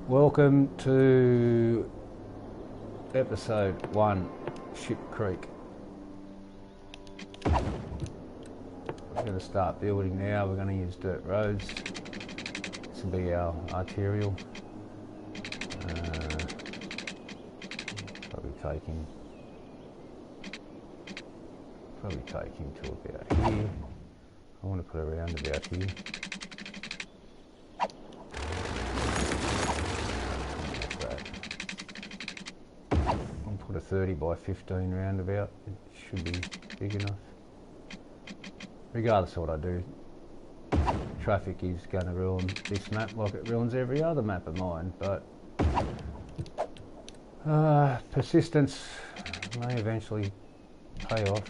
Welcome to episode 1, Ship Creek. We're going to start building now. We're going to use dirt roads. This will be our arterial. Probably taking to about here. I want to put it around about here. I'll put a 30 by 15 roundabout. It should be big enough. Regardless of what I do, traffic is going to ruin this map like it ruins every other map of mine, but persistence may eventually pay off.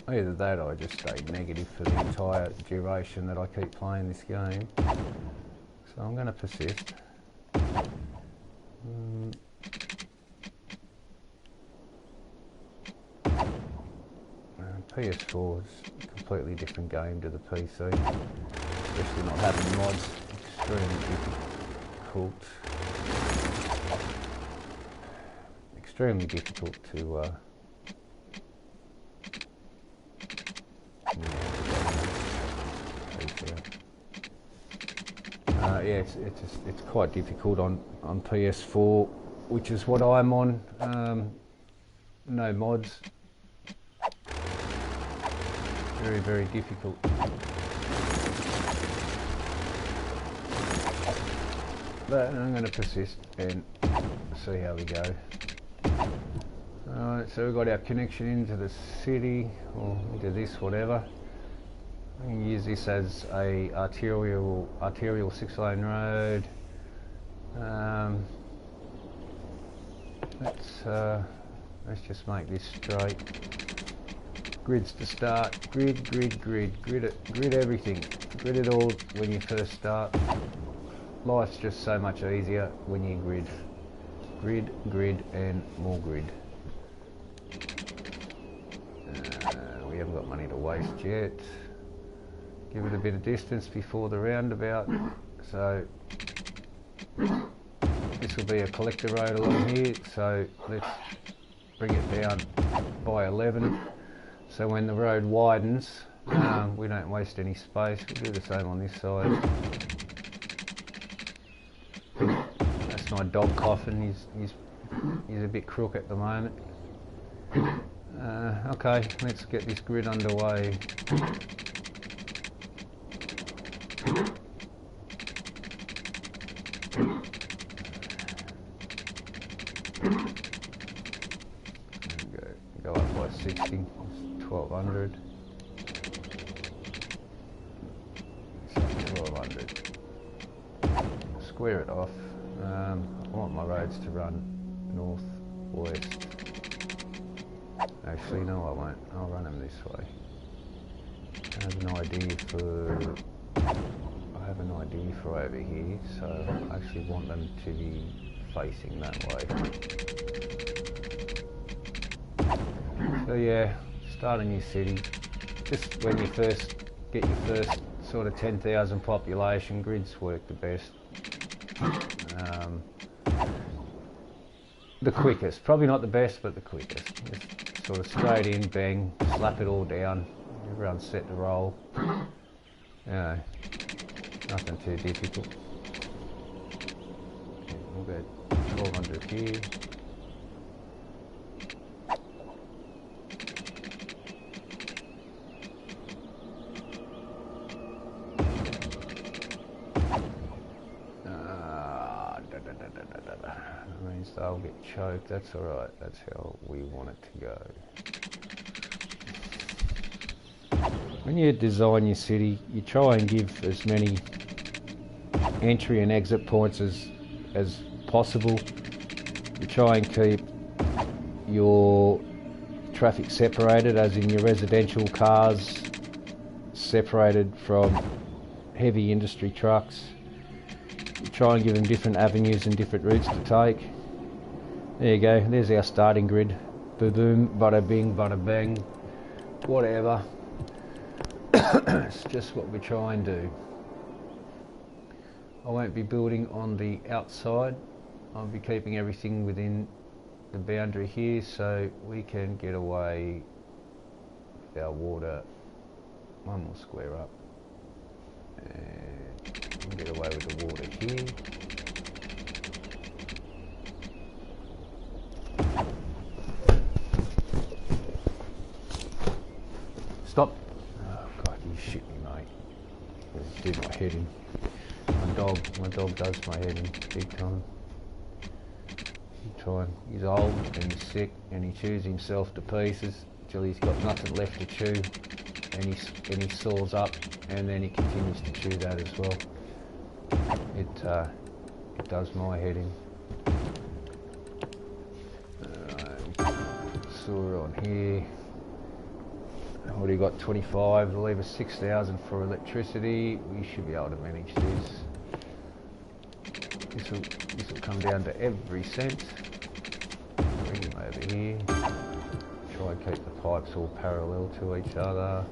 Either that or I just stay negative for the entire duration that I keep playing this game. So I'm going to persist. PS4 is a completely different game to the PC, especially not having mods. Extremely difficult to yeah, it's quite difficult on PS4, which is what I'm on. No mods. Very, very difficult. But I'm going to persist and see how we go. Alright, so we've got our connection into the city, or into this, whatever. We can use this as a arterial 6-lane road. Let's just make this straight. Grids to start. Grid everything. Grid it all when you first start. Life's just so much easier when you grid. Grid, and more grid. We haven't got money to waste yet. Give it a bit of distance before the roundabout. So this will be a collector road along here. So let's bring it down by 11. So when the road widens, we don't waste any space. We'll do the same on this side. That's my dog coughing. He's a bit crook at the moment. Okay, let's get this grid underway. Go up by 60. 1200. 1200. Square it off. I want my roads to run north, west. Actually, no, I won't. I'll run them this way. I have an idea for over here, so I actually want them to be facing that way. So yeah. Start a new city. Just when you first get your first sort of 10,000 population, grids work the best. The quickest. Probably not the best, but the quickest. Just sort of straight in, bang, slap it all down. Everyone's set to roll. You know, nothing too difficult. We'll go 1200 here. Means they'll get choked. That's alright. That's how we want it to go. When you design your city, you try and give as many entry and exit points as possible. You try and keep your traffic separated, as in your residential cars separated from heavy industry trucks. You try and give them different avenues and different routes to take. There you go, there's our starting grid. Boom, bada bing, bada bang, whatever. It's just what we try and do. I won't be building on the outside. I'll be keeping everything within the boundary here so we can get away with our water. One more square up. And get away with the water here. Stop. Oh God, you shit me, mate. You did my head in. My dog does my head in big time. He's old and he's sick and he chews himself to pieces till he's got nothing left to chew, and he saws up, and then he continues to chew that as well. It does my head in. Sewer on here. Already got 25. We'll leave us 6,000 for electricity. We should be able to manage this. This will come down to every cent. Bring them over here. Try and keep the pipes all parallel to each other.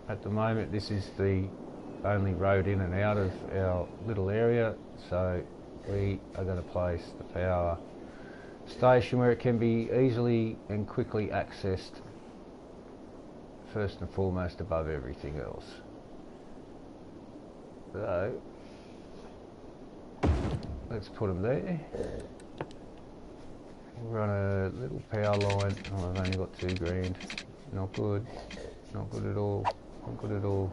At the moment, this is the only road in and out of our little area, so we are going to place the power station where it can be easily and quickly accessed, first and foremost, above everything else. So let's put them there. We'll run a little power line. Oh, I've only got $2,000. Not good. Not good at all. Not good at all.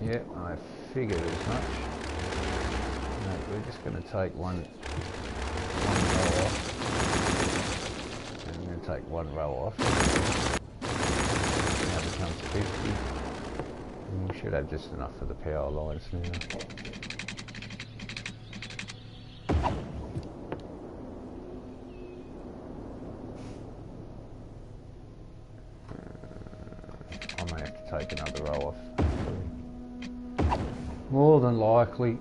Yep, I figured as much. No, we're just going to take one row off. And we're going to take one row off. Now it becomes 50. And we should have just enough for the power lines now. I may have to take another row off, actually. More than likely.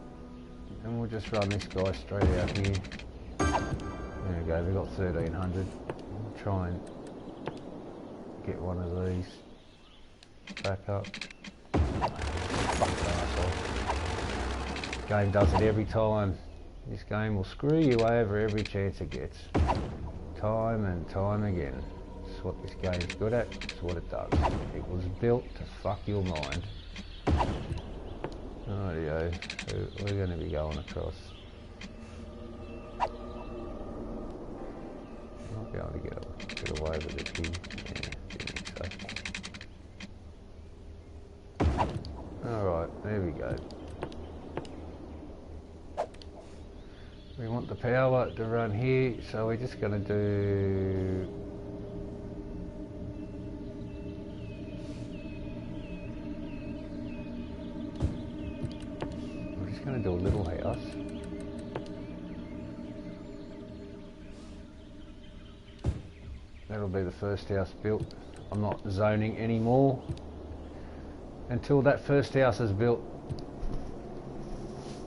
And we'll just run this guy straight out here. There we go, we've got 1,300. We'll try and get one of these back up. Fucking arsehole. Game does it every time. This game will screw you over every chance it gets. Time and time again. It's what this game's good at, it's what it does. It was built to fuck your mind. Rightio, we're going to be going across. Might be able to get away with it here. Yeah, so. Alright, there we go. We want the power to run here, so we're just going to do... Going to do a little house. That'll be the first house built. I'm not zoning anymore until that first house is built.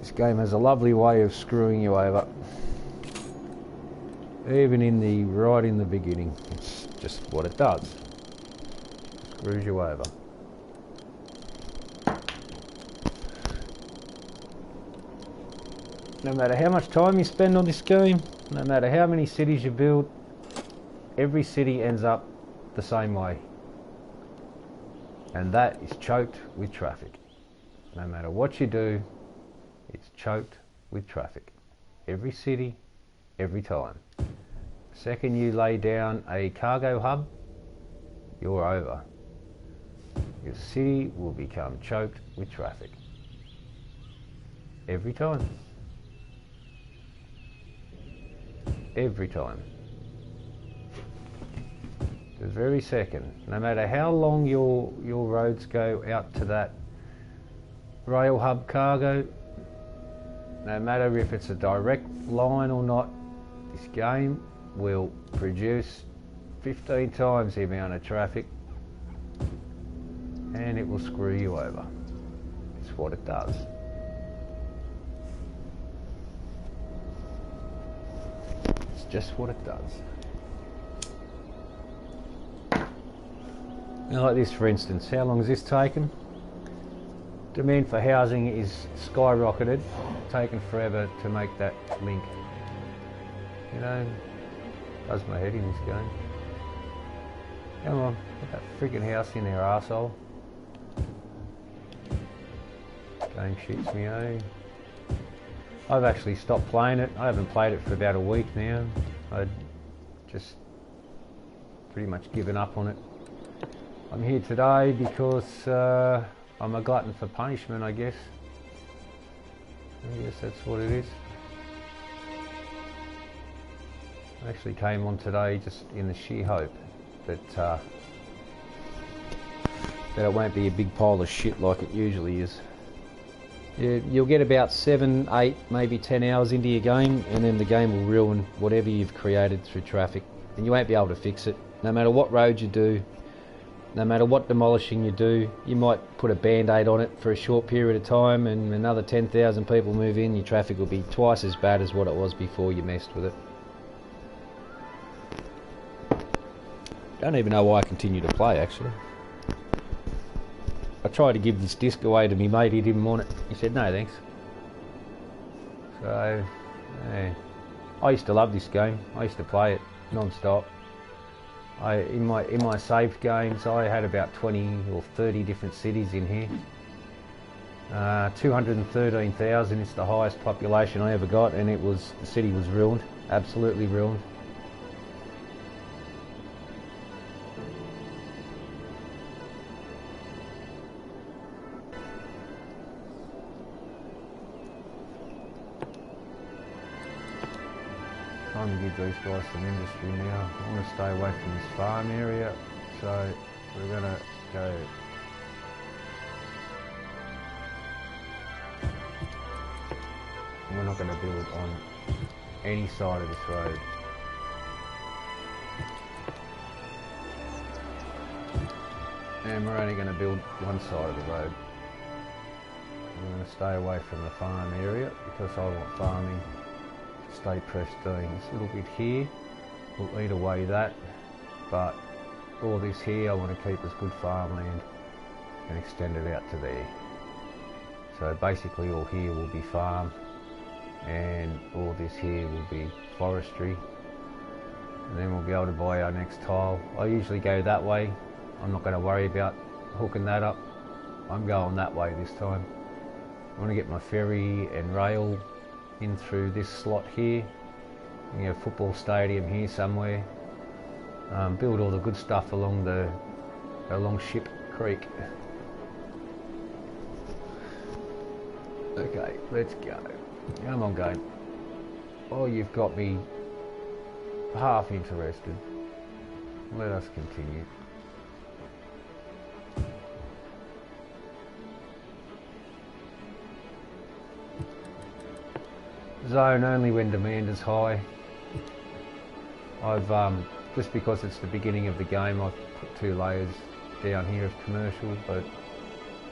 This game has a lovely way of screwing you over, even right in the beginning. It's just what it does. It screws you over. No matter how much time you spend on this game, no matter how many cities you build, every city ends up the same way. And that is choked with traffic. No matter what you do, it's choked with traffic. Every city, every time. The second you lay down a cargo hub, you're over. Your city will become choked with traffic. Every time. Every time. The very second. No matter how long your roads go out to that rail hub cargo, no matter if it's a direct line or not, this game will produce 15 times the amount of traffic, and it will screw you over. It's what it does. just what it does. Now, like this for instance, how long has this taken? Demand for housing is skyrocketed, taken forever to make that link. You know, does my head in this game. Come on, put that freaking house in there, arsehole. Game shits me, eh? I've actually stopped playing it. I haven't played it for about a week now. I'd just pretty much given up on it. I'm here today because I'm a glutton for punishment, I guess. I guess that's what it is. I actually came on today just in the sheer hope that it won't be a big pile of shit like it usually is. You'll get about 7, 8, maybe 10 hours into your game, and then the game will ruin whatever you've created through traffic, and you won't be able to fix it. No matter what road you do, no matter what demolishing you do, you might put a band-aid on it for a short period of time, and another 10,000 people move in, your traffic will be twice as bad as what it was before you messed with it. Don't even know why I continue to play, actually. I tried to give this disc away to me mate, he didn't want it. He said no thanks. So, yeah. I used to love this game. I used to play it non-stop. In my saved games, I had about 20 or 30 different cities in here. 213,000 is the highest population I ever got, and the city was ruined, absolutely ruined. Time to give these guys some industry now. I want to stay away from this farm area, so we're going to go. We're not going to build on any side of this road. And we're only going to build one side of the road. We're going to stay away from the farm area because I want farming stay pristine. This little bit here will eat away that, but all this here I want to keep as good farmland and extend it out to there. So basically all here will be farm and all this here will be forestry, and then we'll be able to buy our next tile. I usually go that way. I'm not going to worry about hooking that up. I'm going that way this time. I want to get my ferry and rail in through this slot here. You have a football stadium here somewhere. Build all the good stuff along Ship Creek. Okay, let's go. Come on, game. Oh, you've got me half interested. Let us continue. Zone only when demand is high. I've just because it's the beginning of the game, I've put 2 layers down here of commercial, but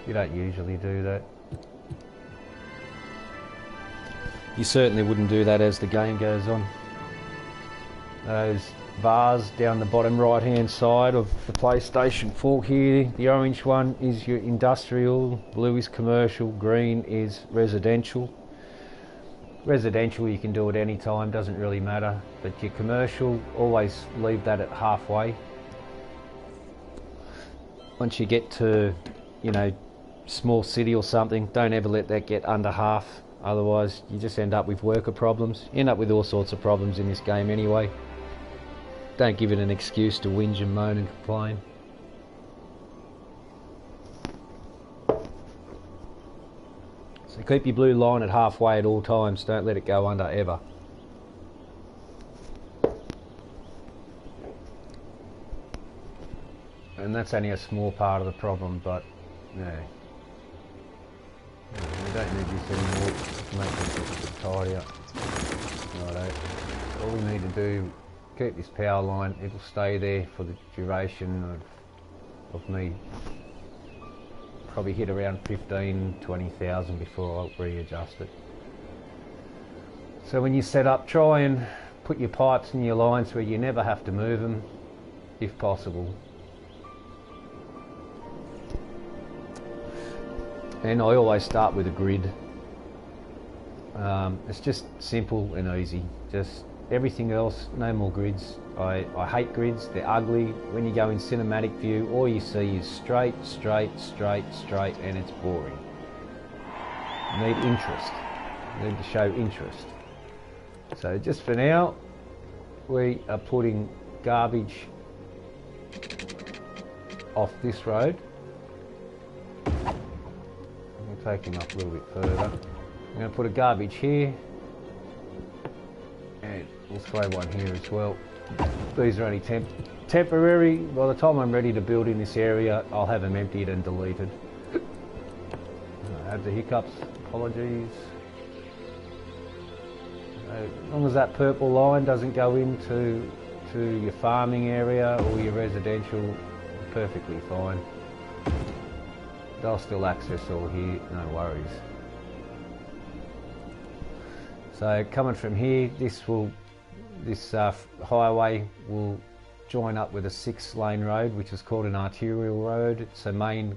you don't usually do that. You certainly wouldn't do that as the game goes on. Those bars down the bottom right hand side of the PlayStation 4 here, the orange one is your industrial, blue is commercial, green is residential. Residential you can do at any time, doesn't really matter, but your commercial, always leave that at halfway. Once you get to, you know, small city or something, don't ever let that get under half, otherwise you just end up with worker problems. You end up with all sorts of problems in this game anyway. Don't give it an excuse to whinge and moan and complain. So keep your blue line at halfway at all times, don't let it go under ever. And that's only a small part of the problem, but yeah. We don't need this anymore to make this a bit tidier. Righto. All we need to do, keep this power line, it'll stay there for the duration of me. Probably hit around 15-20,000 before I'll readjust it. So when you set up, try and put your pipes and your lines where you never have to move them, if possible. And I always start with a grid. It's just simple and easy. Just everything else, no more grids. I hate grids, they're ugly. When you go in cinematic view, all you see is straight, straight, straight, straight, and it's boring. You need interest. You need to show interest. So just for now, we are putting garbage off this road. We'll take him up a little bit further. I'm going to put a garbage here, and we'll throw one here as well. These are only temporary. By the time I'm ready to build in this area, I'll have them emptied and deleted. I have the hiccups, apologies. As long as that purple line doesn't go into your farming area or your residential, perfectly fine. They'll still access all here, no worries. So coming from here, this highway will join up with a 6-lane road, which is called an arterial road. It's a main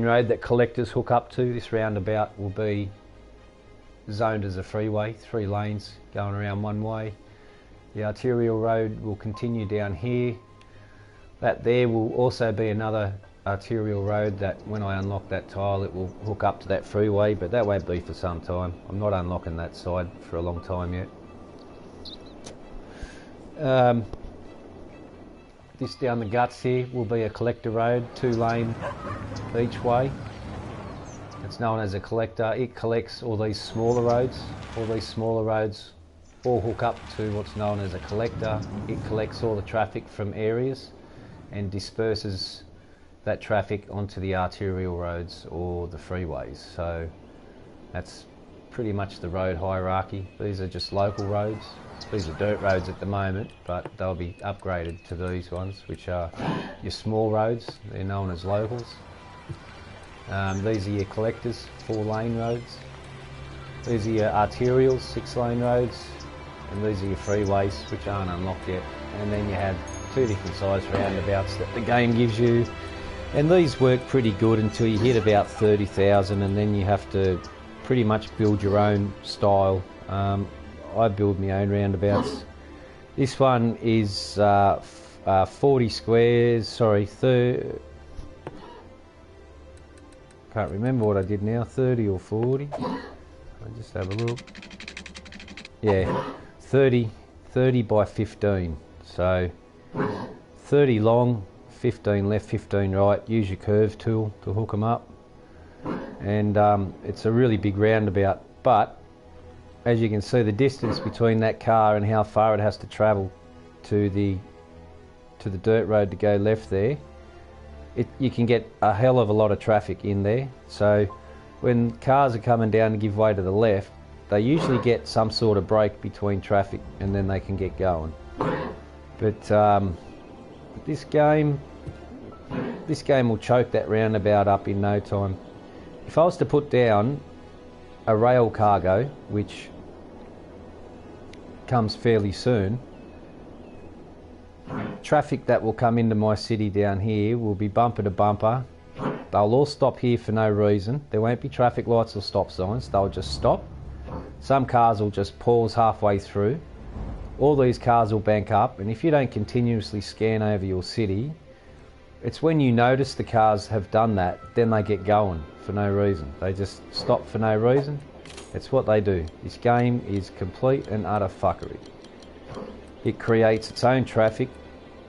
road that collectors hook up to. This roundabout will be zoned as a freeway, 3 lanes going around one way. The arterial road will continue down here. That there will also be another arterial road that when I unlock that tile it will hook up to that freeway, but that won't be for some time. I'm not unlocking that side for a long time yet. This down the guts here will be a collector road, 2-lane each way. It's known as a collector. It collects all these smaller roads. All these smaller roads all hook up to what's known as a collector. It collects all the traffic from areas and disperses that traffic onto the arterial roads or the freeways. So that's pretty much the road hierarchy. These are just local roads. These are dirt roads at the moment, but they'll be upgraded to these ones, which are your small roads. They're known as locals. These are your collectors, 4-lane roads. These are your arterials, 6-lane roads. And these are your freeways, which aren't unlocked yet. And then you have 2 different size roundabouts that the game gives you. And these work pretty good until you hit about 30,000, and then you have to pretty much build your own style. I build my own roundabouts. This one is 40 squares, sorry, can't remember what I did now, 30 or 40. I'll just have a look. Yeah, 30 by 15. So 30 long, 15 left, 15 right. Use your curve tool to hook them up. And it's a really big roundabout, but as you can see, the distance between that car and how far it has to travel to the dirt road to go left there, you can get a hell of a lot of traffic in there. So when cars are coming down to give way to the left, they usually get some sort of break between traffic and then they can get going. But this game will choke that roundabout up in no time. If I was to put down a rail cargo, which comes fairly soon, traffic that will come into my city down here will be bumper to bumper. They'll all stop here for no reason. There won't be traffic lights or stop signs. They'll just stop. Some cars will just pause halfway through. All these cars will bank up, and if you don't continuously scan over your city, it's when you notice the cars have done that, then they get going for no reason. They just stop for no reason. It's what they do. This game is complete and utter fuckery. It creates its own traffic,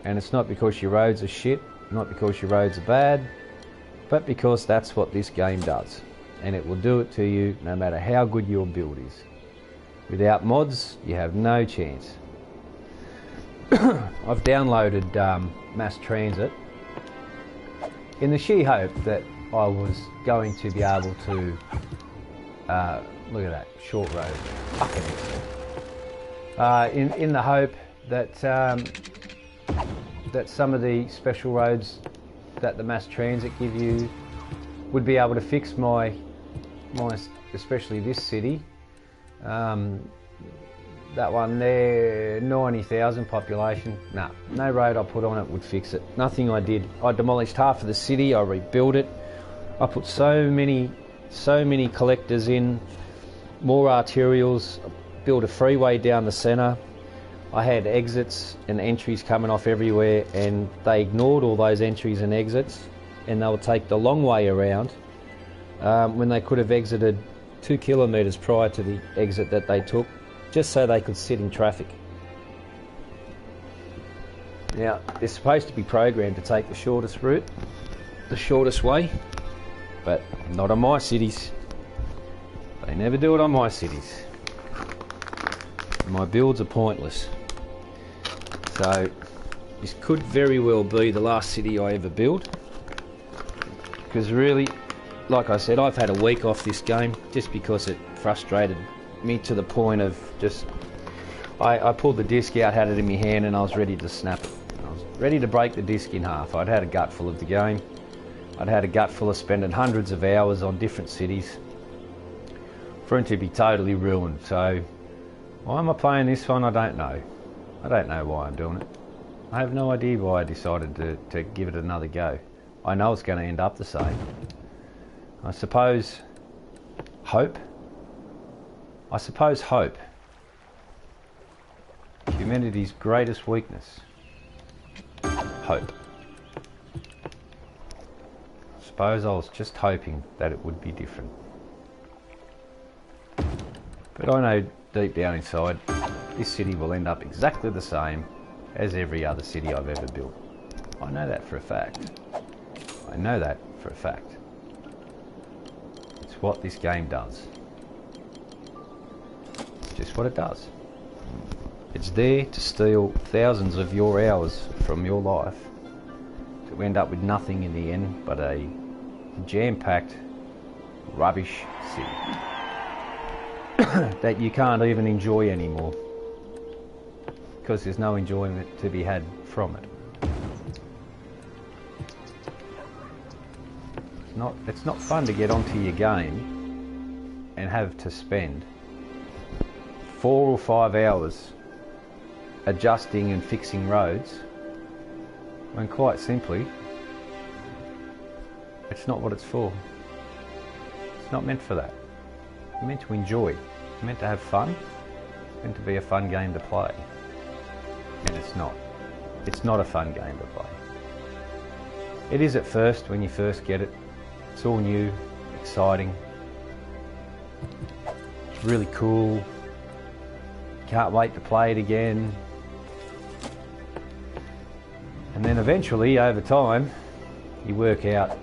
and it's not because your roads are shit, not because your roads are bad, but because that's what this game does. And it will do it to you no matter how good your build is. Without mods, you have no chance. I've downloaded Mass Transit in the sheer hope that I was going to be able to look at that short road. Fucking excellent. In the hope that that some of the special roads that the Mass Transit give you would be able to fix my especially this city. That one there, 90,000 population. Nah, no road I put on it would fix it. Nothing I did. I demolished half of the city, I rebuilt it. I put so many collectors in, more arterials, built a freeway down the centre. I had exits and entries coming off everywhere, and they ignored all those entries and exits, and they would take the long way around when they could have exited 2 kilometres prior to the exit that they took, just so they could sit in traffic. Now, they're supposed to be programmed to take the shortest route, the shortest way, but not on my cities. They never do it on my cities. My builds are pointless. So, this could very well be the last city I ever build. Because really, like I said, I've had a week off this game just because it frustrated me to the point of just... I pulled the disc out, had it in my hand, and I was ready to snap it. I was ready to break the disc in half. I'd had a gutful of the game. I'd had a gutful of spending hundreds of hours on different cities for it to be totally ruined. So, why am I playing this one? I don't know. I don't know why I'm doing it. I have no idea why I decided to give it another go. I know it's going to end up the same. I suppose hope. Humanity's greatest weakness. Hope. I suppose I was just hoping that it would be different. But I know deep down inside, this city will end up exactly the same as every other city I've ever built. I know that for a fact. I know that for a fact. It's what this game does. It's just what it does. It's there to steal thousands of your hours from your life, to end up with nothing in the end but a jam-packed rubbish city that you can't even enjoy anymore, because there's no enjoyment to be had from it. It's not fun to get onto your game and have to spend 4 or 5 hours adjusting and fixing roads, when quite simply it's not what it's for. It's not meant for that. It's meant to enjoy. It's meant to have fun. It's meant to be a fun game to play. And it's not. It's not a fun game to play. It is at first, when you first get it. It's all new, exciting. It's really cool. Can't wait to play it again. And then eventually, over time, you work out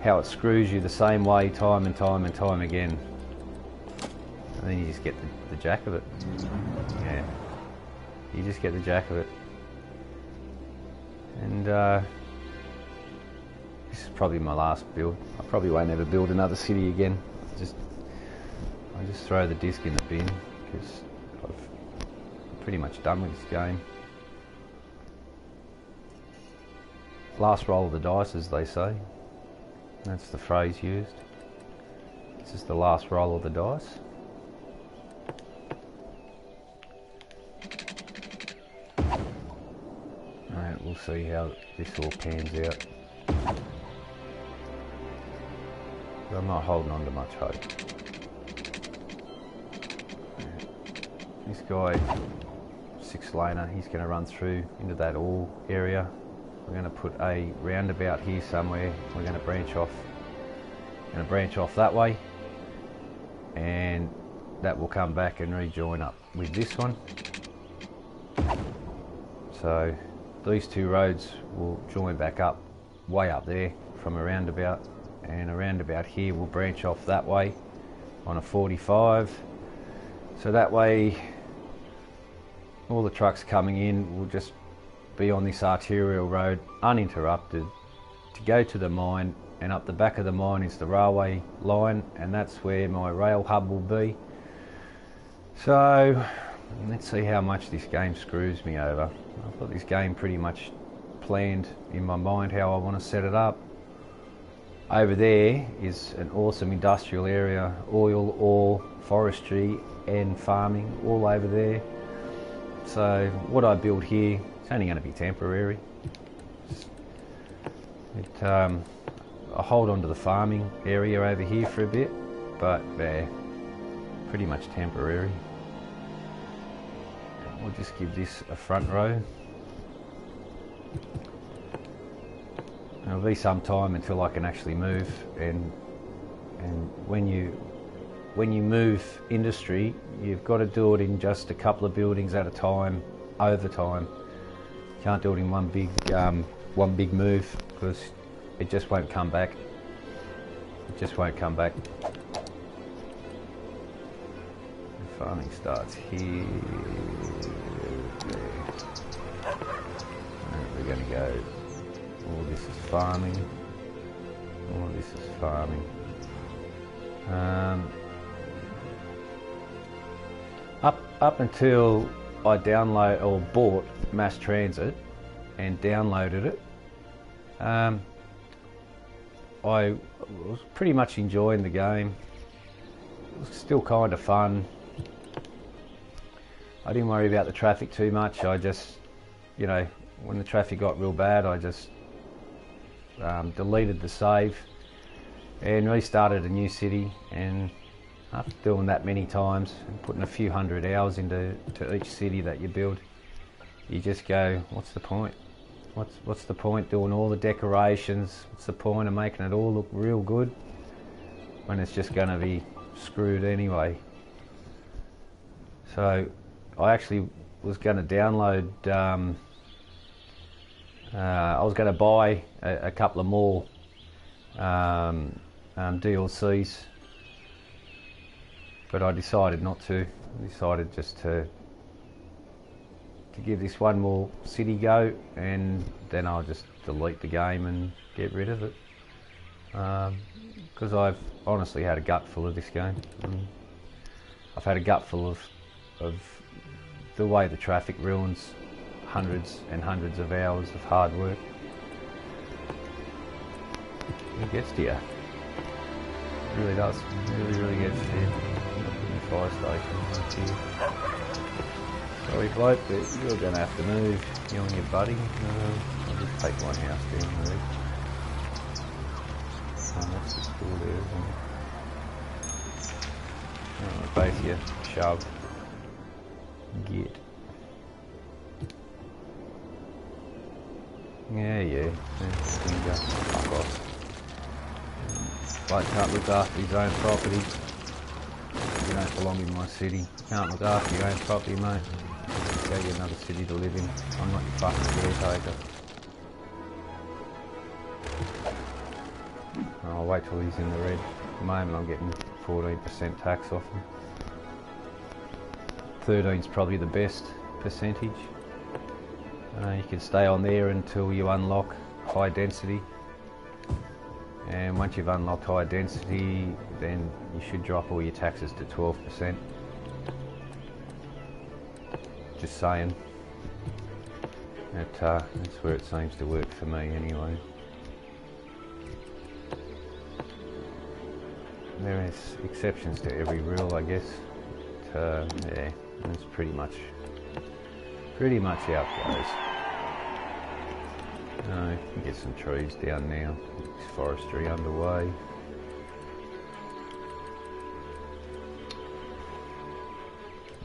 how it screws you the same way time and time and time again. And then you just get the jack of it. Yeah. You just get the jack of it. And this is probably my last build. I probably won't ever build another city again. I just throw the disc in the bin, because I'm pretty much done with this game. Last roll of the dice, as they say. That's the phrase used. This is the last roll of the dice. Alright, we'll see how this all pans out. I'm not holding on to much hope. This guy, 6-laner, he's going to run through into that ore area. We're going to put a roundabout here somewhere. We're going to branch off. That way, and that will come back and rejoin up with this one. So these two roads will join back up, way up there from a roundabout, and a roundabout here will branch off that way on a 45. So that way, all the trucks coming in will just be on this arterial road uninterrupted to go to the mine, and up the back of the mine is the railway line, and that's where my rail hub will be. So let's see how much this game screws me over. I've got this game pretty much planned in my mind how I want to set it up. Over there is an awesome industrial area, oil, ore, forestry, and farming all over there. So what I build here, it's only going to be temporary. I hold on to the farming area over here for a bit, but pretty much temporary. We'll just give this a front row. It'll be some time until I can actually move, and when you move industry, you've got to do it in just a couple of buildings at a time, over time. You can't do it in one big move, because it just won't come back. It just won't come back. The farming starts here. We're going to go. All this is farming. All this is farming. Up until I download or bought Mass Transit and downloaded it, I was pretty much enjoying the game. It was still kind of fun. I didn't worry about the traffic too much. I just, you know, when the traffic got real bad, I just deleted the save and restarted a new city. And after doing that many times and putting a few hundred hours into each city that you build, you just go, what's the point? What's the point doing all the decorations? What's the point of making it all look real good when it's just going to be screwed anyway? So I actually was going to download, I was going to buy a couple of more DLCs, but I decided not to. I decided just to give this one more city go, and then I'll just delete the game and get rid of it, because I've honestly had a gutful of this game. I've had a gutful of the way the traffic ruins hundreds and hundreds of hours of hard work. It gets to you. It really does. It really gets to you. Fire station. Sorry bloke, but you're going to have to move. You and your buddy. I'll just take one house down the road. That's the school there, isn't it? Both you shove. Get. Yeah. Fuck off. Bloke can't look after his own property. You don't belong in my city. You can't look after your own property, mate. Go get another city to live in. I'm not your fucking caretaker. I'll wait till he's in the red. At the moment I'm getting 14% tax off him. 13's probably the best percentage. You can stay on there until you unlock high density, and once you've unlocked high density, then you should drop all your taxes to 12%. Just saying. That's where it seems to work for me anyway. There is exceptions to every rule, I guess. But, yeah, that's pretty much how it goes. You can get some trees down now. There's forestry underway.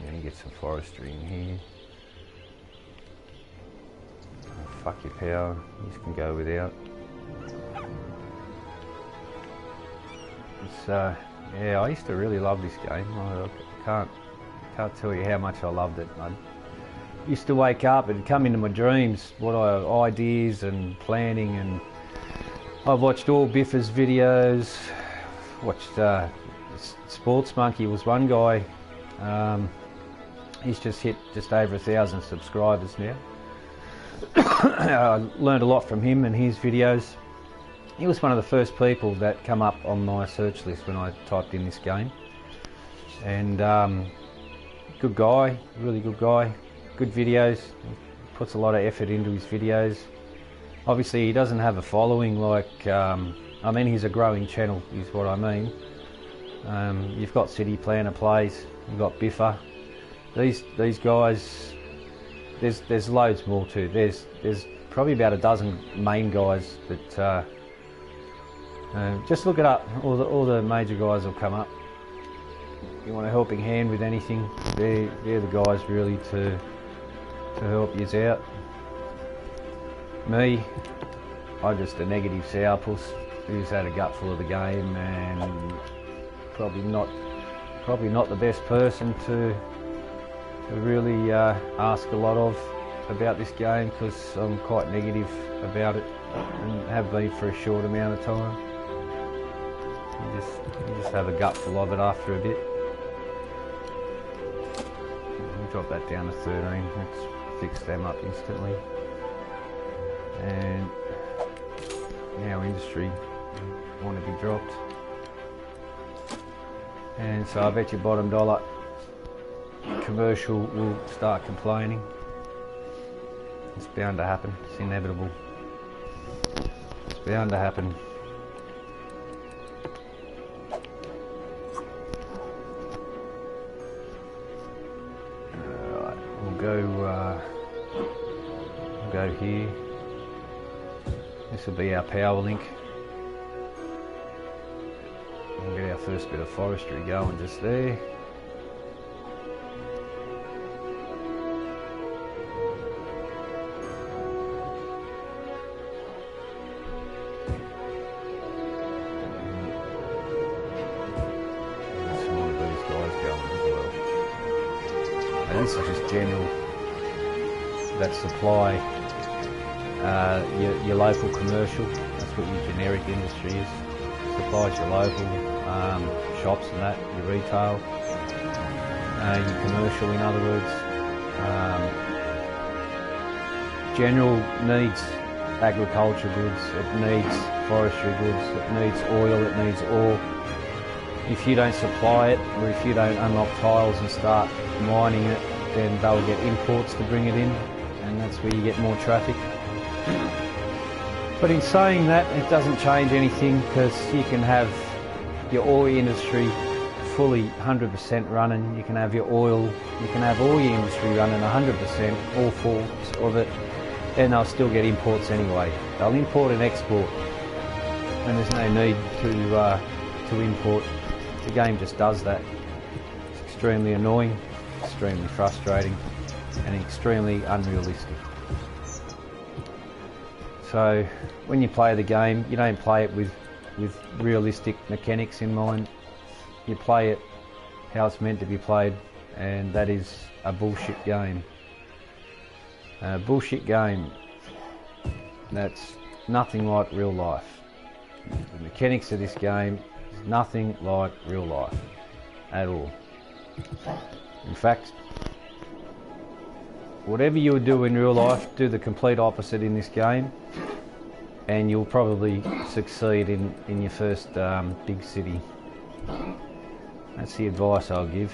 Yeah, you get some forestry in here. Oh, fuck your power. You just can go without. It's yeah, I used to really love this game. I can't tell you how much I loved it. I used to wake up and come into my dreams, ideas and planning, and I've watched all Biffa's videos. Watched Sports Monkey was one guy. He's just hit just over 1,000 subscribers now. I learned a lot from him and his videos. He was one of the first people that come up on my search list when I typed in this game. And good guy, really good guy. Good videos, puts a lot of effort into his videos. Obviously he doesn't have a following like, I mean, he's a growing channel is what I mean. You've got City Planner plays, you've got Biffa. These guys, there's loads more too. There's probably about a dozen main guys that just look it up. All the major guys will come up. You want a helping hand with anything, they're the guys really to help you out. Me, I'm just a negative sourpuss who's had a gutful of the game, and probably not the best person to really ask a lot of about this game, because I'm quite negative about it and have been for a short amount of time. You just have a gutful of it after a bit. Drop that down to 13. Let's fix them up instantly. And now industry want to be dropped. And so I bet your bottom dollar commercial will start complaining. It's bound to happen. It's inevitable. It's bound to happen. We'll go here. This will be our power link. We'll get our first bit of forestry going just there. This is just general, that supply, your local commercial, that's what your generic industry is. Supplies your local shops and that, your retail, your commercial in other words. General needs agriculture goods, it needs forestry goods, it needs oil, it needs ore. If you don't supply it, or if you don't unlock tiles and start mining it, then they'll get imports to bring it in, and that's where you get more traffic. But in saying that, it doesn't change anything, because you can have your oil industry fully 100% running, you can have your oil, you can have all your industry running 100%, all forms of it, and they'll still get imports anyway. They'll import and export, and there's no need to import. The game just does that. It's extremely annoying, extremely frustrating, and extremely unrealistic. So when you play the game, you don't play it with realistic mechanics in mind. You play it how it's meant to be played, and that is a bullshit game. A bullshit game that's nothing like real life. The mechanics of this game is nothing like real life at all. In fact, whatever you would do in real life, do the complete opposite in this game, and you'll probably succeed in your first big city. That's the advice I'll give.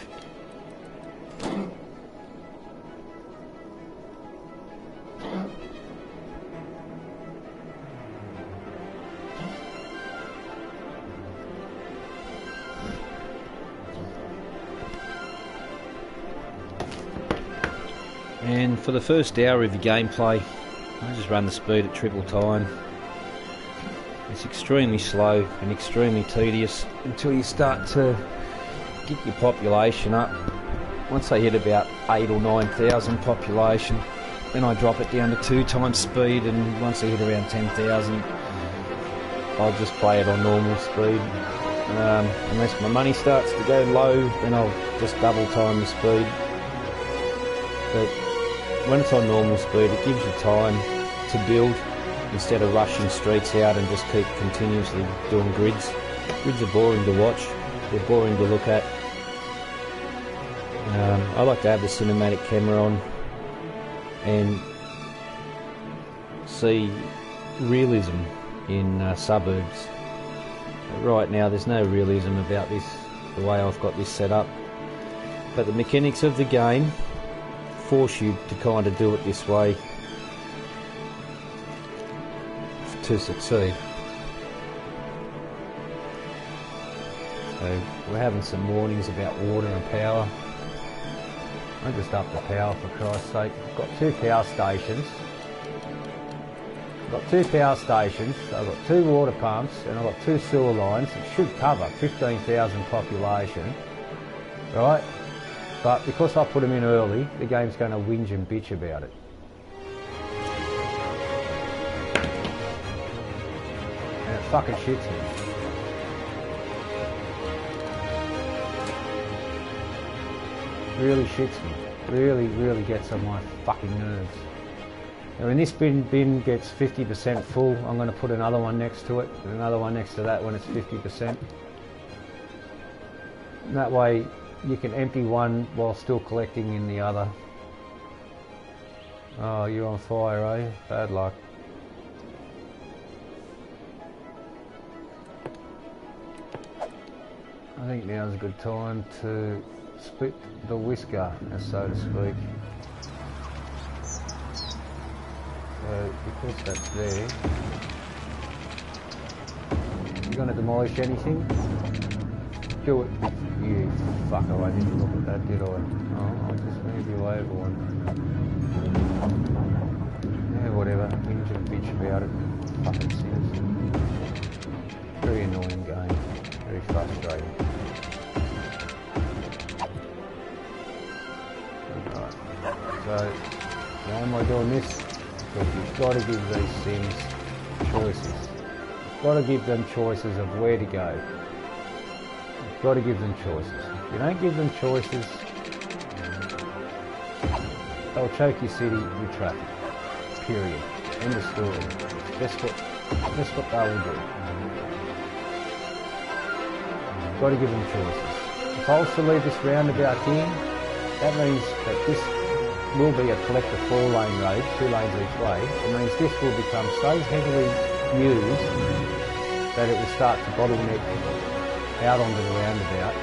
And for the first hour of your gameplay, I just run the speed at triple time. It's extremely slow and extremely tedious until you start to get your population up. Once they hit about 8,000 or 9,000 population, then I drop it down to 2 times speed, and once they hit around 10,000, I'll just play it on normal speed. Unless my money starts to go low, then I'll just double time the speed. But when it's on normal speed, it gives you time to build instead of rushing streets out and just keep continuously doing grids. Grids are boring to watch, they're boring to look at. I like to have the cinematic camera on and see realism in suburbs. Right now there's no realism about this, the way I've got this set up. But the mechanics of the game force you to kind of do it this way to succeed. So we're having some warnings about water and power. I just up the power for Christ's sake. I've got two power stations. So I've got two water pumps and I've got two sewer lines. It should cover 15,000 population, right? But because I put them in early, the game's going to whinge and bitch about it. And it fucking shits me. Really shits me. Really gets on my fucking nerves. Now when this bin gets 50% full, I'm going to put another one next to it, and another one next to that when it's 50%. And that way you can empty one while still collecting in the other. Oh, you're on fire, are you? Bad luck. I think now's a good time to split the whisker, so to speak. So because that's there, you're going to demolish anything? Do it. You fucker, I didn't look at that, did I? Oh, I'll just move you over one. Yeah, whatever. Whinge and bitch about it. Fucking Sims. Very annoying game. Very frustrating. Right. So, why am I doing this? Because you've got to give these Sims choices. You've got to give them choices of where to go. You've got to give them choices. If you don't give them choices, they'll choke your city with traffic. Period. End of story. That's what they will do. You've got to give them choices. If I was to leave this roundabout here, that means that this will be a collective 4-lane road, 2 lanes each way. It means this will become so heavily used that it will start to bottleneck out onto the roundabout,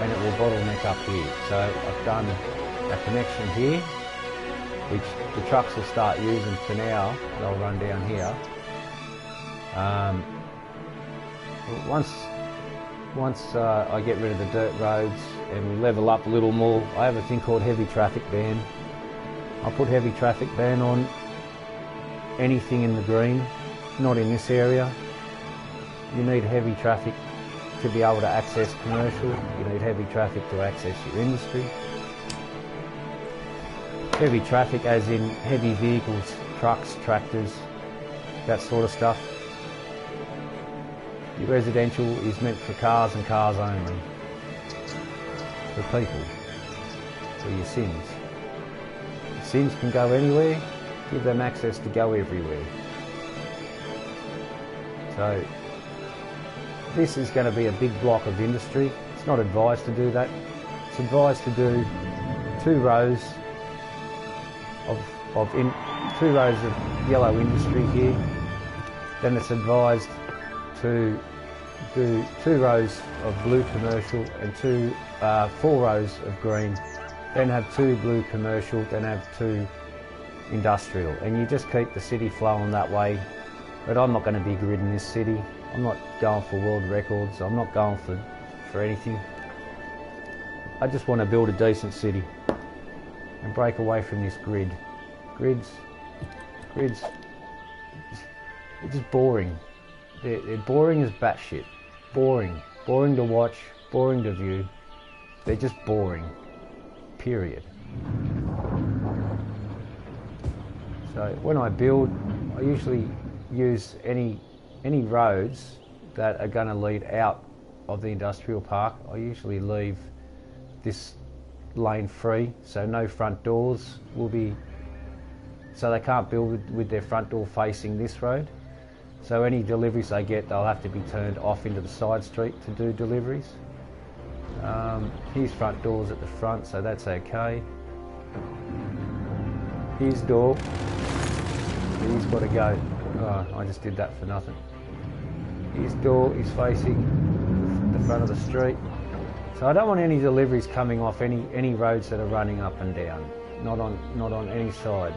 and it will bottleneck up here. So I've done a connection here, which the trucks will start using for now. They'll run down here. Once I get rid of the dirt roads and we level up a little more, I have a thing called heavy traffic ban. I'll put heavy traffic ban on anything in the green, not in this area. You need heavy traffic to be able to access commercial. You need heavy traffic to access your industry. Heavy traffic as in heavy vehicles, trucks, tractors, that sort of stuff. Your residential is meant for cars and cars only. For people. For your Sims. Your Sims can go anywhere, give them access to go everywhere. So this is going to be a big block of industry. It's not advised to do that. It's advised to do two rows of yellow industry here. Then it's advised to do 2 rows of blue commercial and 4 rows of green. Then have 2 blue commercial, then have 2 industrial. And you just keep the city flowing that way. But I'm not going to be gridding this city. I'm not going for world records. I'm not going for anything. I just want to build a decent city and break away from this grid. Grids, it's just boring. They're boring as batshit. Boring to watch, boring to view. They're just boring, period. So when I build, I usually use any roads that are going to lead out of the industrial park. I usually leave this lane free, so no front doors will be, so they can't build with their front door facing this road. So any deliveries they get, they'll have to be turned off into the side street to do deliveries. Here's front doors at the front, so that's okay. Here's door. He's got to go. Oh, I just did that for nothing. His door is facing the front of the street. So I don't want any deliveries coming off any roads that are running up and down. Not on any side.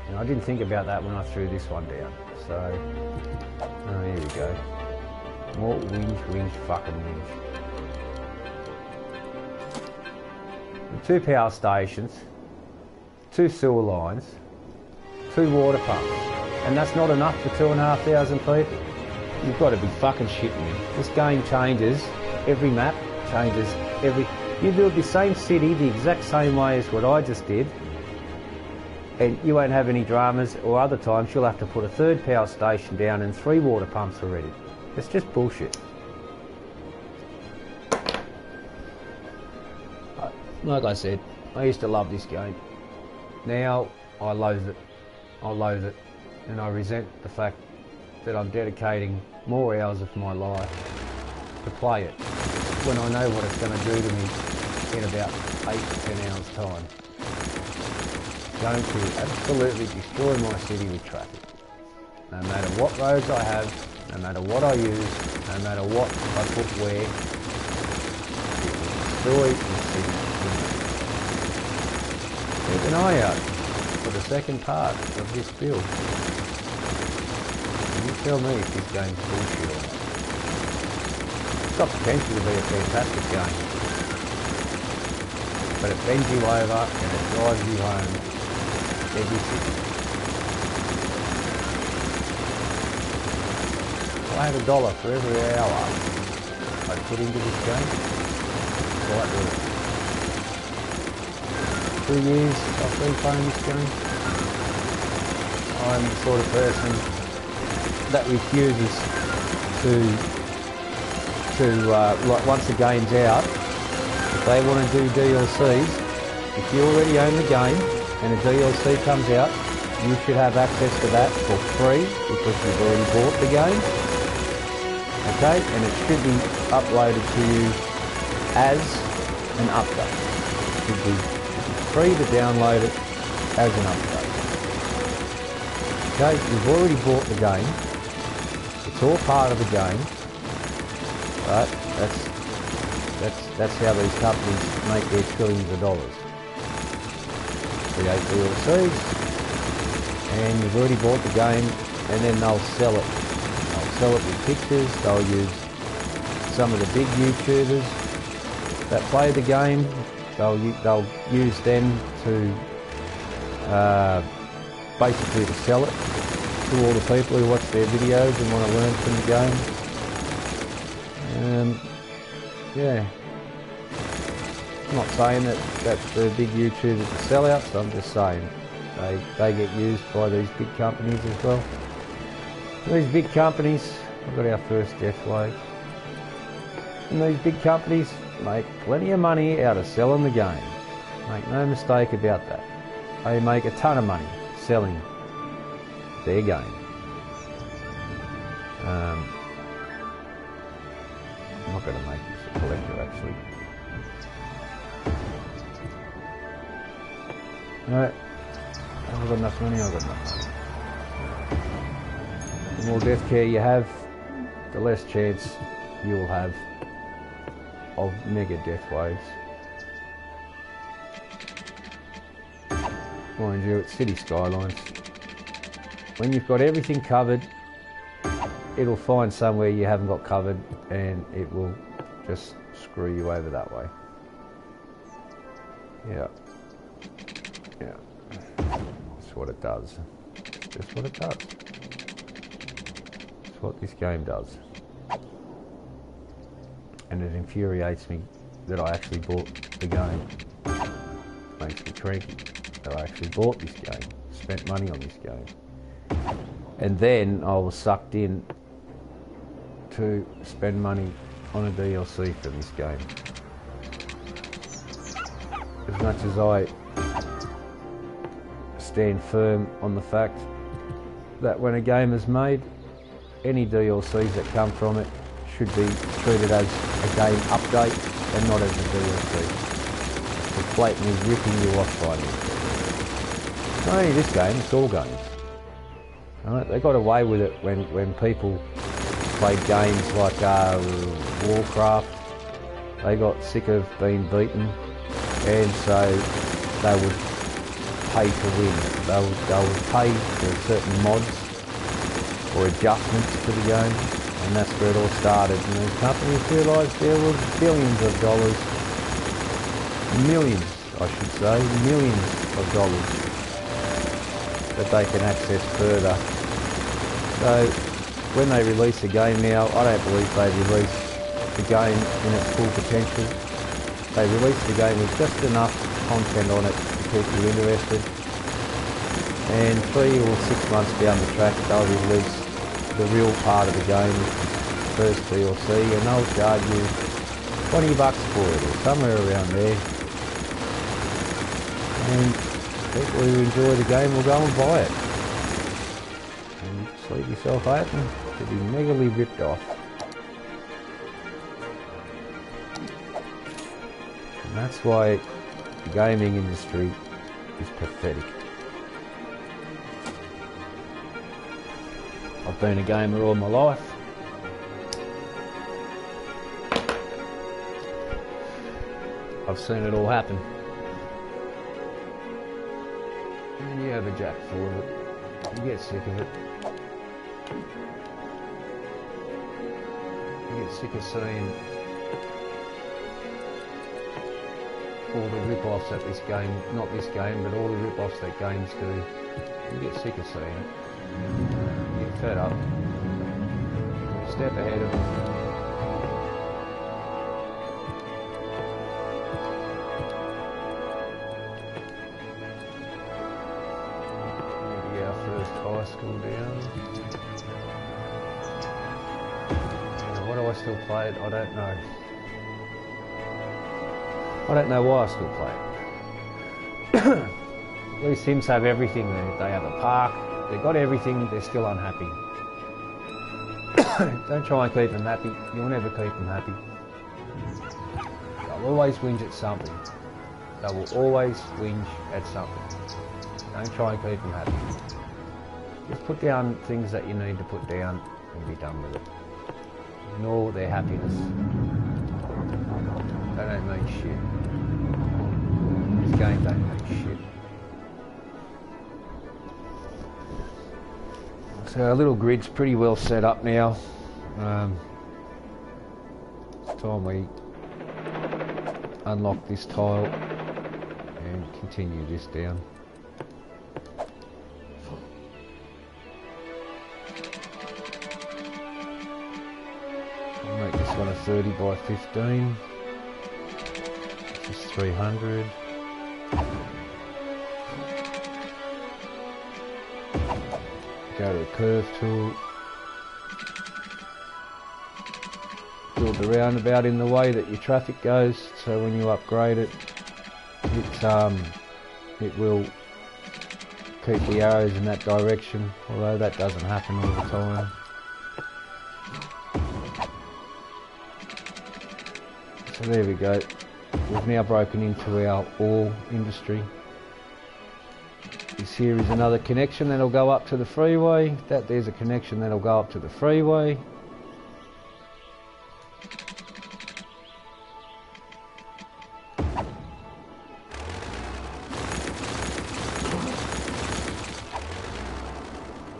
And I didn't think about that when I threw this one down. So, oh, here we go. More whinge, fucking whinge. The 2 power stations, 2 sewer lines, 2 water pumps, and that's not enough for 2,500 people. You've got to be fucking shitting me. This game changes every map, changes every... You build the same city the exact same way as what I just did, and you won't have any dramas, or other times you'll have to put a 3rd power station down and 3 water pumps already. It's just bullshit. Like I said, I used to love this game. Now I loathe it. I loathe it, and I resent the fact that I'm dedicating more hours of my life to play it when I know what it's going to do to me in about 8 to 10 hours time. It's going to absolutely destroy my city with traffic. No matter what roads I have, no matter what I use, no matter what I put where, it will destroy the city. Keep an eye out for the second part of this build. You tell me if this game's bullshit or not. It's got potential to be a fantastic game, but it bends you over and it drives you home every city. If I had $1 for every hour I put into this game, it's quite worth it. 2 years I've been playing this game. I'm the sort of person that refuses like once the game's out, if they want to do DLCs, if you already own the game and a DLC comes out, you should have access to that for free because you've already bought the game. Okay, and it should be uploaded to you as an update. It should be free to download it as an update. Okay, you've already bought the game. It's all part of the game. Right? That's how these companies make their trillions of dollars. Create DLCs, and you've already bought the game, and then they'll sell it. They'll sell it with pictures. They'll use some of the big YouTubers that play the game. They'll use them to basically to sell it to all the people who watch their videos and want to learn from the game. Yeah, I'm not saying that the big YouTubers are sellouts. I'm just saying they get used by these big companies as well. These big companies, we've got our first death wave, and these big companies make plenty of money out of selling the game. Make no mistake about that. They make a ton of money selling their game. I'm not going to make this a collector actually. Alright, I've got enough money, I've got enough money. The more death care you have, the less chance you will have of mega death waves. Mind you, it's City Skylines. When you've got everything covered, it'll find somewhere you haven't got covered and it will just screw you over that way. Yeah. Yeah. That's what it does. It's just what it does. It's what this game does. And it infuriates me that I actually bought the game. Makes me cranky that I actually bought this game, spent money on this game. And then I was sucked in to spend money on a DLC for this game. As much as I stand firm on the fact that when a game is made, any DLCs that come from it should be treated as a game update and not as a DLC. It's blatantly ripping you off by me. Not only this game, it's all games. Right? They got away with it when people played games like Warcraft. They got sick of being beaten, and so they would pay to win. They would pay for certain mods or adjustments to the game. And that's where it all started. And these companies realised there was billions of dollars, millions, I should say, millions of dollars that they can access further. So when they release a game now, I don't believe they release the game in its full potential. They release the game with just enough content on it to keep you interested. And 3 or 6 months down the track, they'll release the real part of the game, which is the first DLC, and they'll charge you $20 for it, or somewhere around there. And people who enjoy the game will go and buy it. And just leave yourself open to be megally ripped off. And that's why the gaming industry is pathetic. I've been a gamer all my life. I've seen it all happen. And you have a jack full of it. You get sick of it. You get sick of seeing all the rip-offs that this game, not this game, but all the rip-offs that games do. You get sick of seeing it. You get fed up. Step ahead of them. Maybe our first high school down. Why do I still play it? I don't know. I don't know why I still play it. These Sims have everything. They have a park. They've got everything. They're still unhappy. Don't try and keep them happy. You'll never keep them happy. They'll always whinge at something. They will always whinge at something. Don't try and keep them happy. Just put down things that you need to put down and be done with it. Ignore their happiness. They don't mean shit. This game don't mean shit. So our little grid's pretty well set up now. It's time we unlock this tile and continue this down. I'll make this one a 30 by 15. This is 300. Go to the curve tool. Build the roundabout in the way that your traffic goes, so when you upgrade it, it will keep the arrows in that direction, although that doesn't happen all the time. So there we go. We've now broken into our ore industry. This here is another connection that'll go up to the freeway. There's a connection that'll go up to the freeway.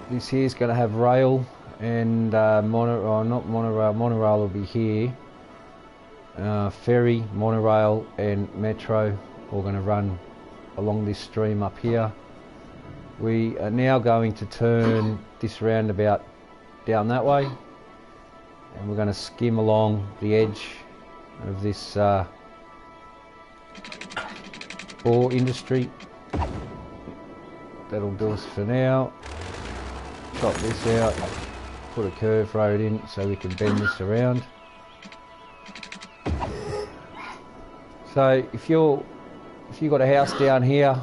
This here is going to have rail and monorail will be here. Ferry, monorail and metro all going to run along this stream up here. We are now going to turn this roundabout down that way, and we're going to skim along the edge of this ore industry. That'll do us for now. Chop this out, put a curve road in so we can bend this around. So if you've got a house down here,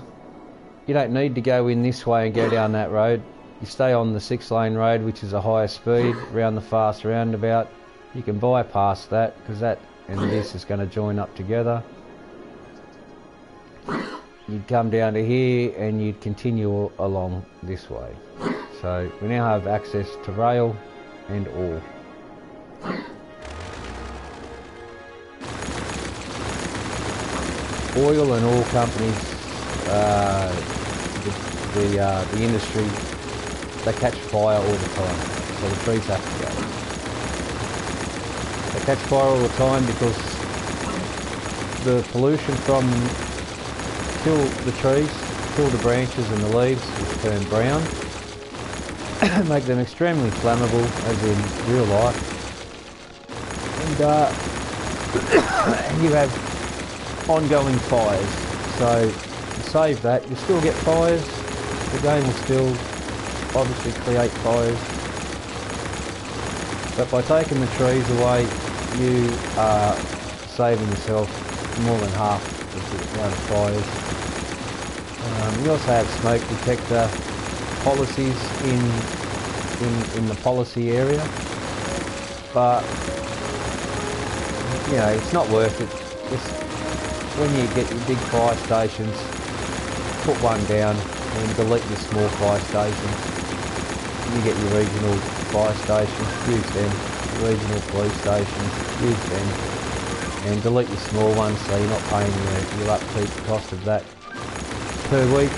you don't need to go in this way and go down that road. You stay on the 6-lane road, which is a higher speed, around the fast roundabout. You can bypass that, because that and this is going to join up together. You'd come down to here and you'd continue along this way. So we now have access to rail and ore. Oil and ore companies, the industry, they catch fire all the time, so the trees have to go. They catch fire all the time because the pollution from kill the trees, kill the branches and the leaves, which turn brown, make them extremely flammable, as in real life. And you have ongoing fires. So to save that, you still get fires. The game will still obviously create fires. But by taking the trees away, you are saving yourself more than half of the amount of fires. You also have smoke detector policies in the policy area, but you know, it's not worth it. Just when you get your big fire stations, put one down and delete your small fire stations. You get your regional fire stations, use them. Regional police stations, use them. And delete your small ones so you're not paying your upkeep cost of that per week.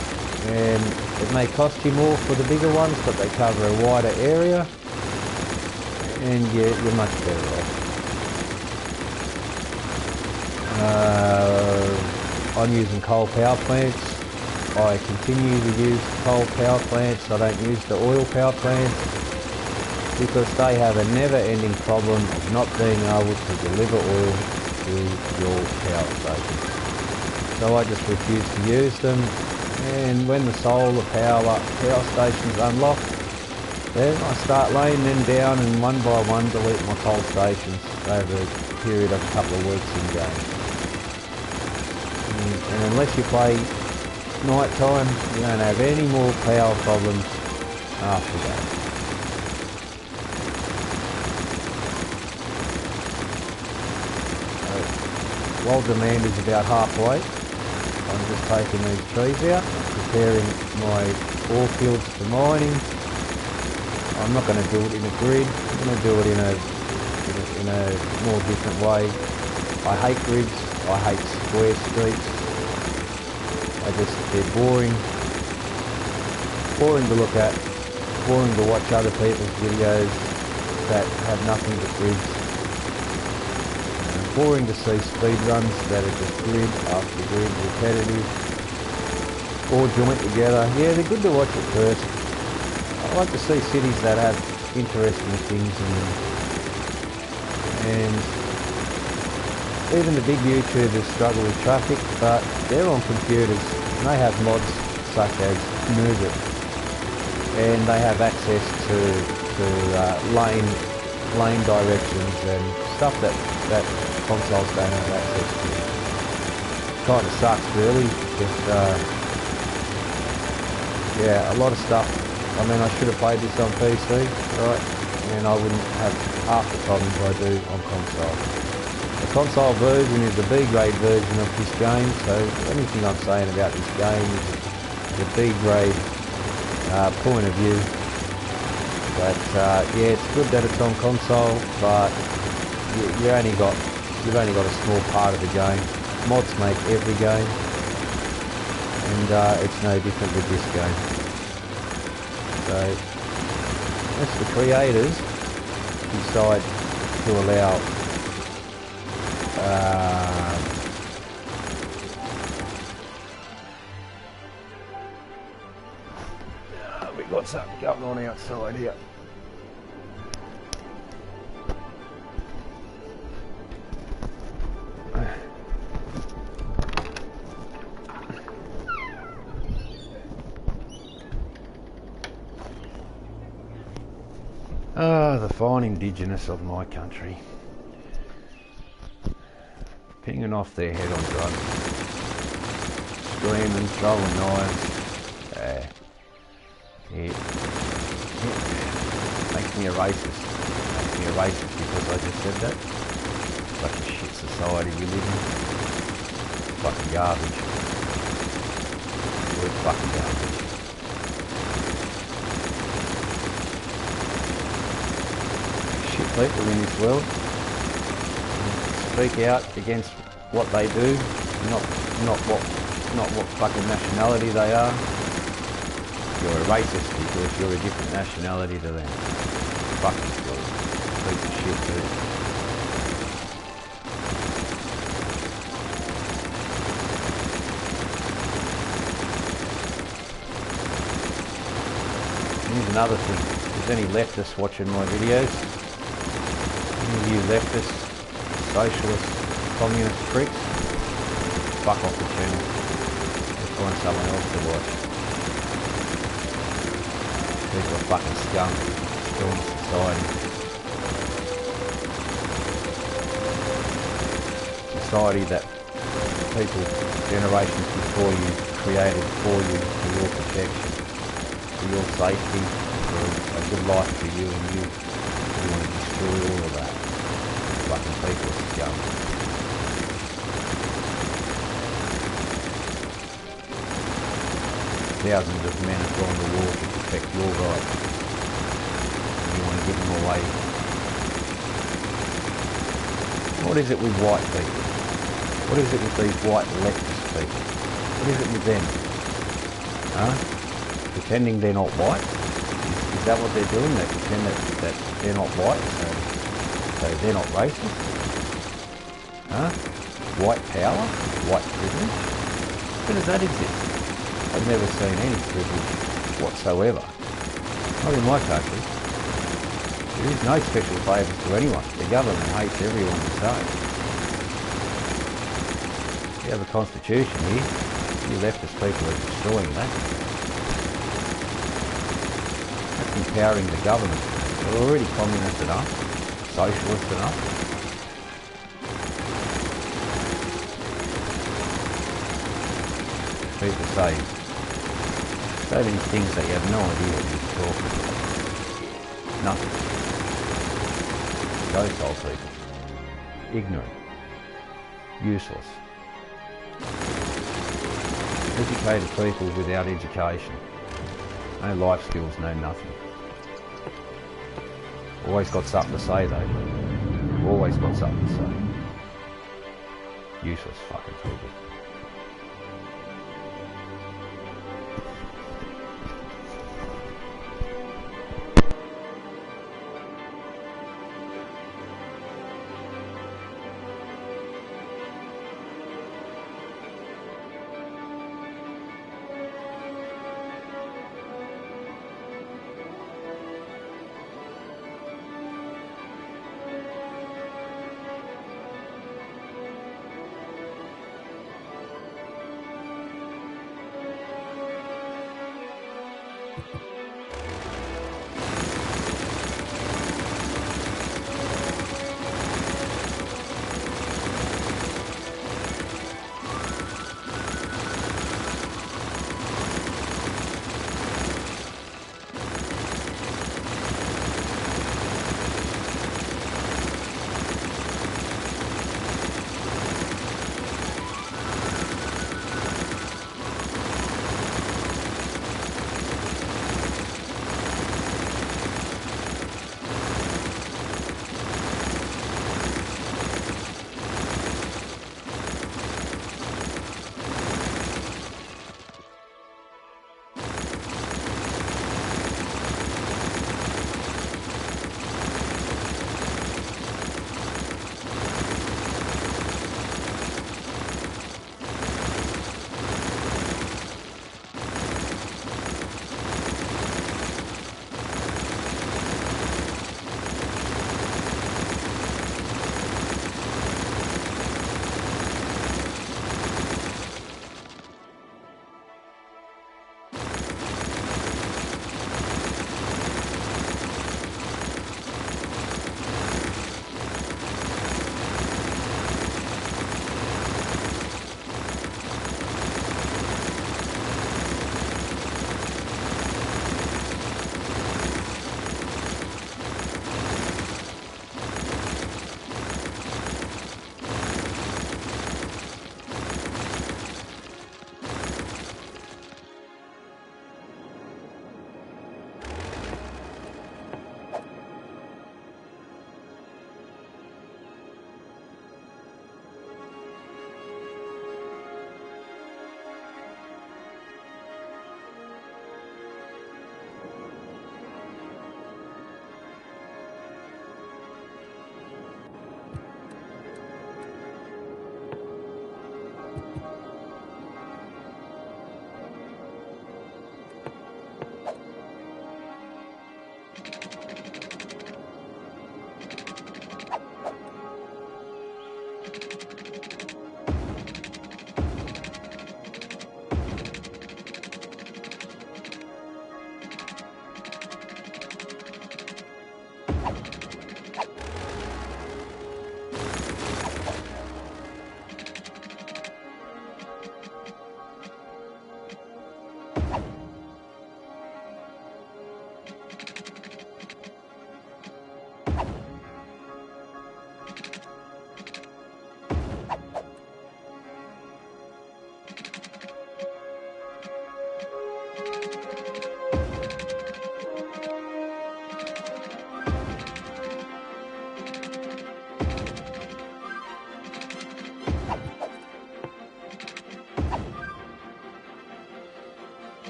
And it may cost you more for the bigger ones, but they cover a wider area and you're much better off. I'm using coal power plants. I continue to use coal power plants. I don't use the oil power plants because they have a never-ending problem of not being able to deliver oil to your power station. So I just refuse to use them, and when the solar power stations unlock, then I start laying them down and one by one delete my coal stations over a period of a couple of weeks in game. And unless you play night time, you don't have any more power problems after that. While demand is about halfway, I'm just taking these trees out, preparing my ore fields for mining. I'm not going to do it in a grid, I'm going to do it in a more different way. I hate grids, I hate square streets. They're boring to look at, boring to watch other people's videos that have nothing but grids. Boring to see speed runs that are just grid after grid, repetitive, all joint together. Yeah, they're good to watch at first. I like to see cities that have interesting things in them. And even the big YouTubers struggle with traffic, but they're on computers and they have mods such as Move It, and they have access to lane directions and stuff that consoles don't have access to. Kind of sucks really, just yeah, a lot of stuff. I mean, I should have played this on PC, right, and I wouldn't have half the problems I do on console. The console version is the B-grade version of this game, so anything I'm saying about this game is the B-grade point of view. But yeah, it's good that it's on console, but you've only got a small part of the game. Mods make every game, and it's no different with this game. So unless the creators decide to allow we got something going on outside here. The fine indigenous of my country, pinging off their head on drugs, screaming, throwing knives. Yeah. Makes me a racist. Makes me a racist because I just said that. Such a shit society we live in. Fucking garbage. We're fucking garbage. People in this world speak out against what they do, not what fucking nationality they are. You're a racist because you're a different nationality to them. Fucking piece of shit, dude. another thing. If there's any leftists watching my videos, any of you leftists, socialist, communist pricks, fuck off the channel. Let's find someone else to watch. People are fucking scum, destroying society. Society that people, generations before you, created for you, for your protection, for your safety, for a good life for you, and you want to destroy all of that. Fucking people are scum. Thousands of men have gone to war to protect your rights. And you want to give them away. What is it with white people? What is it with these white leftist people? What is it with them? Huh? Pretending they're not white? Is that what they're doing? They pretend that they're not white, so they're not racist? Huh? White power? White privilege? Where does that exist? I've never seen any privilege whatsoever. Not in my country. There is no special favours to anyone. The government hates everyone the same. We have a constitution here. You leftist people are destroying that. That's empowering the government. They're already communist enough, socialist enough. People say so many things that you have no idea what you're talking about. Nothing. Docile people. Ignorant. Useless. Educated people without education. No life skills, no nothing. Always got something to say though. Always got something to say. Useless fucking people.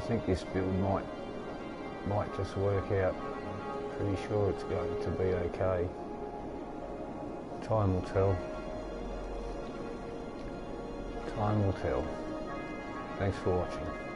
think this build might just work out. Pretty sure it's going to be okay. Time will tell. Time will tell. Thanks for watching.